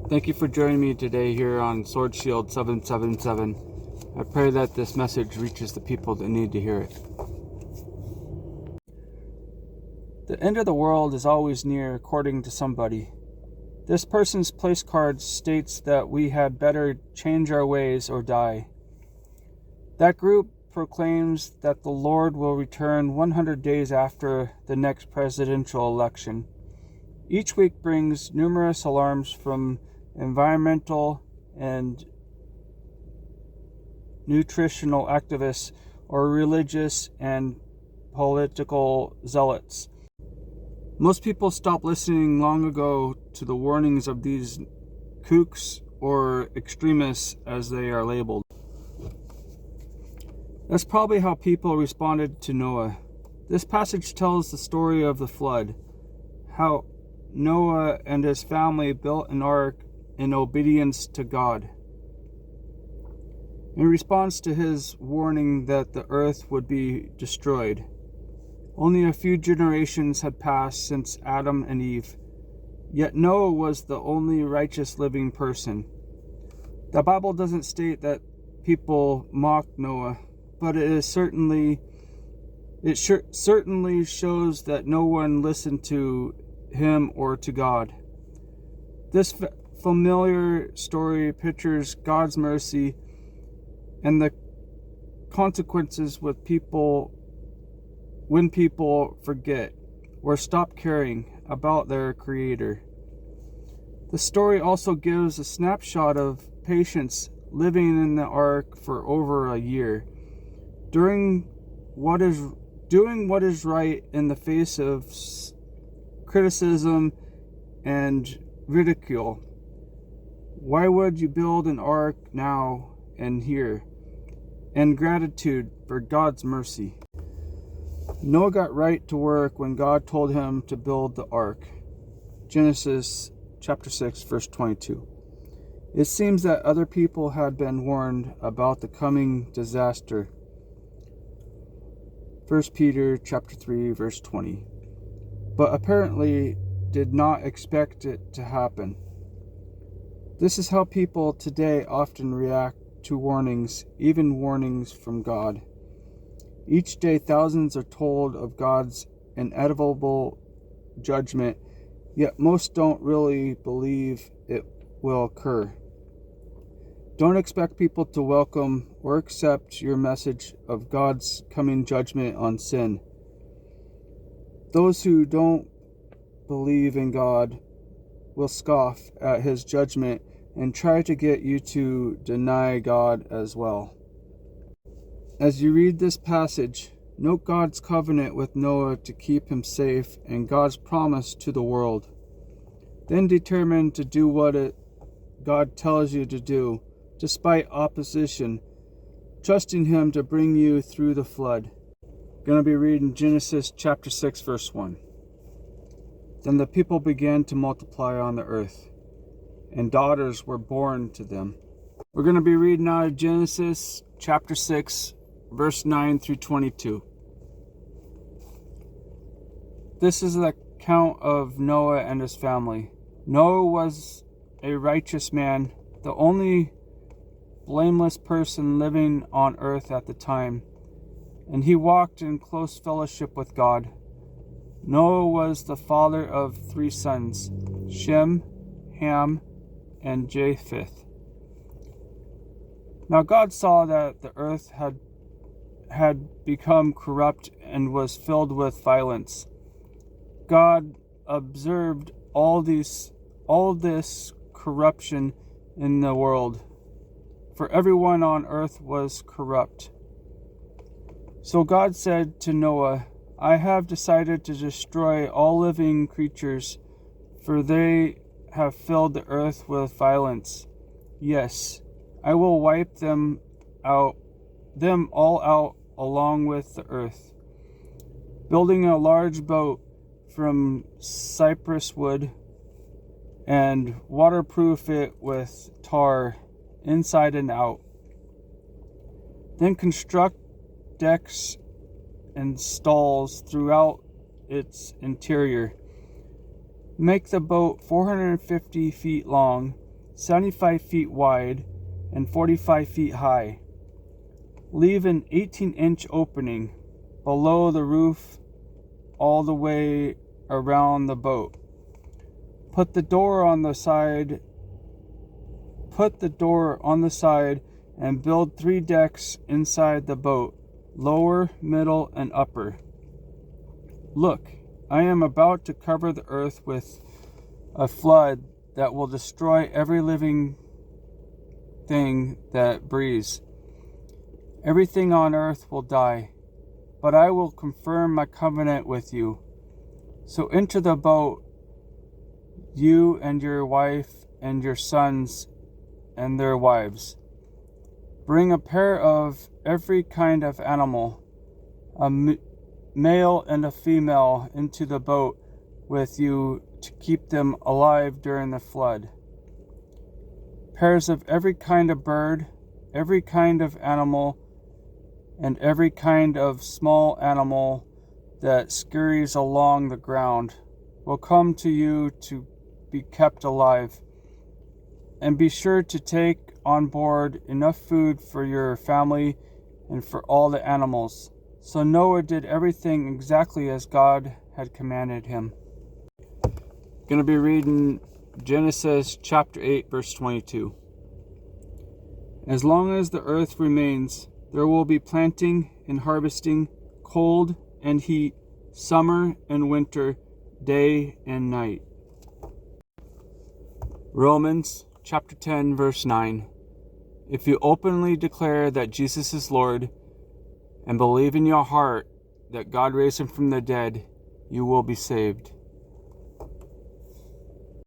Thank you for joining me today here on Sword Shield 777. I pray that this message reaches the people that need to hear it. The end of the world is always near, according to somebody. This person's place card states that we had better change our ways or die. That group proclaims that the Lord will return 100 days after the next presidential election. Each week brings numerous alarms from environmental and nutritional activists or religious and political zealots. Most people stopped listening long ago to the warnings of these kooks or extremists, as they are labeled. That's probably how people responded to Noah. This passage tells the story of the flood, how Noah and his family built an ark in obedience to God. In response to his warning that the earth would be destroyed, only a few generations had passed since Adam and Eve, yet Noah was the only righteous living person. The Bible doesn't state that people mocked Noah, but it certainly shows that no one listened to him or to God. This familiar story pictures God's mercy and the consequences when people forget or stop caring about their Creator. The story also gives a snapshot of patience living in the ark for over a year, doing what is right in the face of criticism and ridicule. Why would you build an ark now and here? And gratitude for God's mercy. Noah got right to work when God told him to build the ark. Genesis chapter 6, verse 22. It seems that other people had been warned about the coming disaster. 1 Peter chapter 3, verse 20. But apparently did not expect it to happen. This is how people today often react to warnings, even warnings from God. Each day thousands are told of God's inevitable judgment, yet most don't really believe it will occur. Don't expect people to welcome or accept your message of God's coming judgment on sin. Those who don't believe in God will scoff at his judgment and try to get you to deny God as well. As you read this passage, note God's covenant with Noah to keep him safe and God's promise to the world. Then determine to do what God tells you to do, despite opposition, trusting him to bring you through the flood. I'm going to be reading Genesis chapter 6, verse 1. Then the people began to multiply on the earth, and daughters were born to them. We're going to be reading out of Genesis chapter 6, verse 9 through 22. This is the account of Noah and his family. Noah was a righteous man, the only blameless person living on earth at the time, and he walked in close fellowship with God. Noah was the father of 3 sons, Shem, Ham, and Japheth. Now God saw that the earth had become corrupt and was filled with violence. God observed all this corruption in the world, for everyone on earth was corrupt. So God said to Noah, I have decided to destroy all living creatures, for they have filled the earth with violence. Yes, I will wipe them all out along with the earth. Building a large boat from cypress wood and waterproof it with tar inside and out. Then construct decks and stalls throughout its interior. Make the boat 450 feet long 75 feet wide and 45 feet high. Leave an 18-inch opening below the roof all the way around the boat. Put the door on the side and build 3 decks inside the boat, lower, middle, and upper. Look, I am about to cover the earth with a flood that will destroy every living thing that breathes. Everything on earth will die, but I will confirm my covenant with you. So enter the boat, you and your wife and your sons and their wives. Bring a pair of every kind of animal, a male and a female, into the boat with you to keep them alive during the flood. Pairs of every kind of bird, every kind of animal, and every kind of small animal that scurries along the ground will come to you to be kept alive. And be sure to take on board enough food for your family and for all the animals. So Noah did everything exactly as God had commanded him. Going to be reading Genesis chapter 8, verse 22. As long as the earth remains, there will be planting and harvesting, cold and heat, summer and winter, day and night. Romans chapter 10, verse 9. If you openly declare that Jesus is Lord and believe in your heart that God raised him from the dead, you will be saved.